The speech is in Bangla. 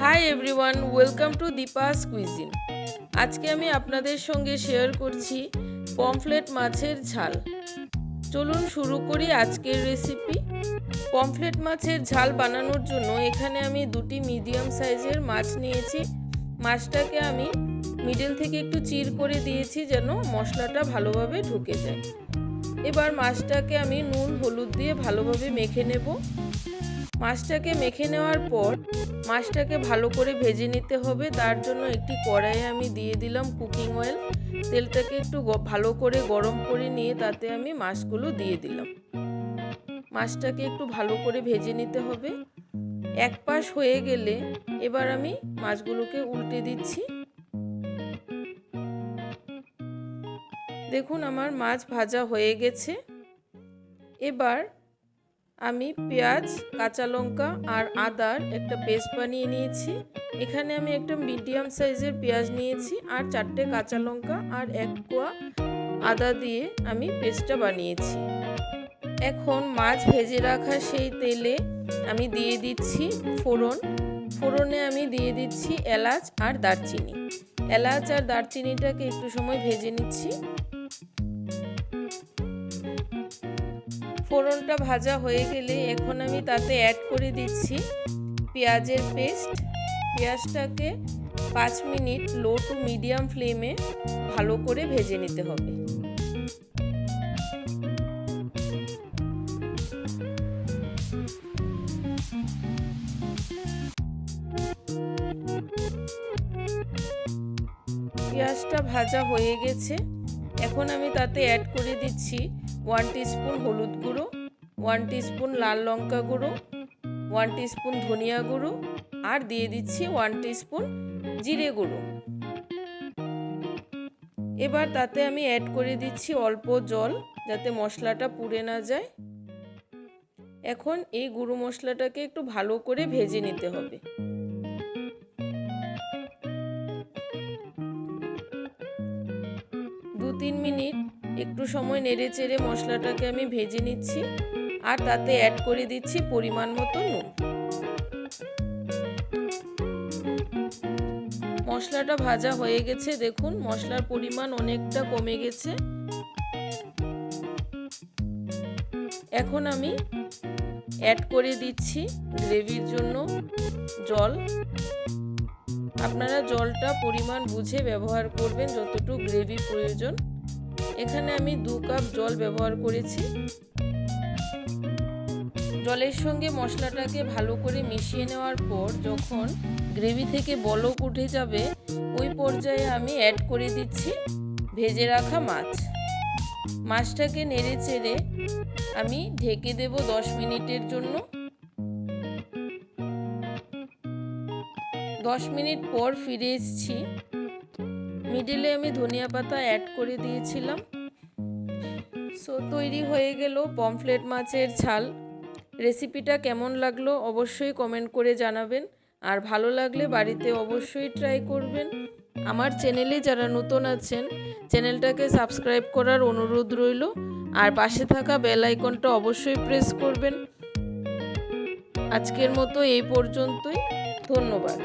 Hi everyone, welcome to Deepa's cuisine. আজকে আমি আপনাদের সঙ্গে শেয়ার করছি পমফ্রেট মাছের ঝাল। চলুন শুরু করি আজকের রেসিপি। পমফ্রেট মাছের ঝাল বানানোর জন্য এখানে আমি দুটি মিডিয়াম সাইজের মাছ নিয়েছি। মাছটাকে আমি মিডল থেকে একটু চির করে দিয়েছি যেন মশলাটা ভালোভাবে ঢুকে যায়। এবার মাছটাকে আমি নুন হলুদ দিয়ে ভালোভাবে মেখে নেব। মাছটাকে মেখে নেওয়ার পর মাছটাকে ভালো করে ভেজে নিতে হবে। তার জন্য একটি কড়াইয়ে আমি দিয়ে দিলাম কুকিং অয়েল। তেলটাকে একটু ভালো করে গরম করে নিয়ে তাতে আমি মাছগুলো দিয়ে দিলাম। মাছটাকে একটু ভালো করে ভেজে নিতে হবে। এক পাশ হয়ে গেলে এবার আমি মাছগুলোকে উল্টে দিচ্ছি। দেখুন আমার মাছ ভাজা হয়ে গেছে। এবার আমি পেঁয়াজ, কাঁচা লঙ্কা আর আদার একটা পেস্ট বানিয়ে নিয়েছি। এখানে আমি একটা মিডিয়াম সাইজের পেঁয়াজ নিয়েছি আর 4টে কাঁচা লঙ্কা আর 1 কোয়া আদা দিয়ে আমি পেস্টটা বানিয়েছি। এখন মাছ ভেজে রাখা সেই তেলে আমি দিয়ে দিচ্ছি ফোড়নে আমি দিয়ে দিচ্ছি এলাচ আর দারচিনি। এলাচ আর দারচিনিটাকে একটু সময় ভেজে নিচ্ছি। ফোড়নটা ভাজা হয়ে গেলে এখন আমি তাতে অ্যাড করে দিচ্ছি পেঁয়াজের পেস্ট। পেঁয়াজটাকে 5 মিনিট লো টু মিডিয়াম ফ্লেমে ভালো করে ভেজে নিতে হবে। পেঁয়াজটা ভাজা হয়ে গেছে। এখন আমি তাতে অ্যাড করে দিচ্ছি 1 টিস্পুন হলুদ গুঁড়ো, 1 টিস্পুন লাল লঙ্কা গুঁড়ো, 1 টিস্পুন ধনিয়া গুঁড়ো আর দিয়ে দিচ্ছি 1 টিস্পুন জিরে গুঁড়ো। এবার তাতে আমি অ্যাড করে দিচ্ছি অল্প জল যাতে মশলাটা পুড়ে না যায়। এখন এই গুঁড়ো মশলাটাকে একটু ভালো করে ভেজে নিতে হবে। দু 3 মিনিট একটু সময় নেড়ে চেড়ে মশলাটাকে আমি ভেজে নিচ্ছি আর তাতে অ্যাড করে দিচ্ছি পরিমাণ মতো নুন। মশলাটা ভাজা হয়ে গেছে। দেখুন মশলার পরিমাণ অনেকটা কমে গেছে। এখন আমি অ্যাড করে দিচ্ছি গ্রেভির জন্য জল। আপনারা জলটা পরিমাণ বুঝে ব্যবহার করবেন যতটুকু গ্রেভি প্রয়োজন। এখানে আমি 2 কাপ জল ব্যবহার করেছি। জলের সঙ্গে মশলাটাকে ভালো করে মিশিয়ে নেওয়ার পর যখন গ্রেভি থেকে বলক উঠে যাবে ওই পর্যায়ে আমি অ্যাড করে দিচ্ছি ভেজে রাখা মাছ। মাছটাকে নেড়ে চেড়ে আমি ঢেকে দেব 10 মিনিটের জন্য। 10 মিনিট পর ফিরে এসেছি। মিডলে আমি ধনিয়া পাতা অ্যাড করে দিয়েছিলাম। তৈরি হয়ে গেল পমফ্রেট মাছের ঝাল। রেসিপিটা কেমন লাগলো অবশ্যই কমেন্ট করে জানাবেন আর ভালো লাগলে বাড়িতে অবশ্যই ট্রাই করবেন। আমার চ্যানেলে যারা নতুন আছেন চ্যানেলটাকে সাবস্ক্রাইব করার অনুরোধ রইল আর পাশে থাকা বেল আইকনটা অবশ্যই প্রেস করবেন। আজকের মতো এই পর্যন্তই। ধন্যবাদ।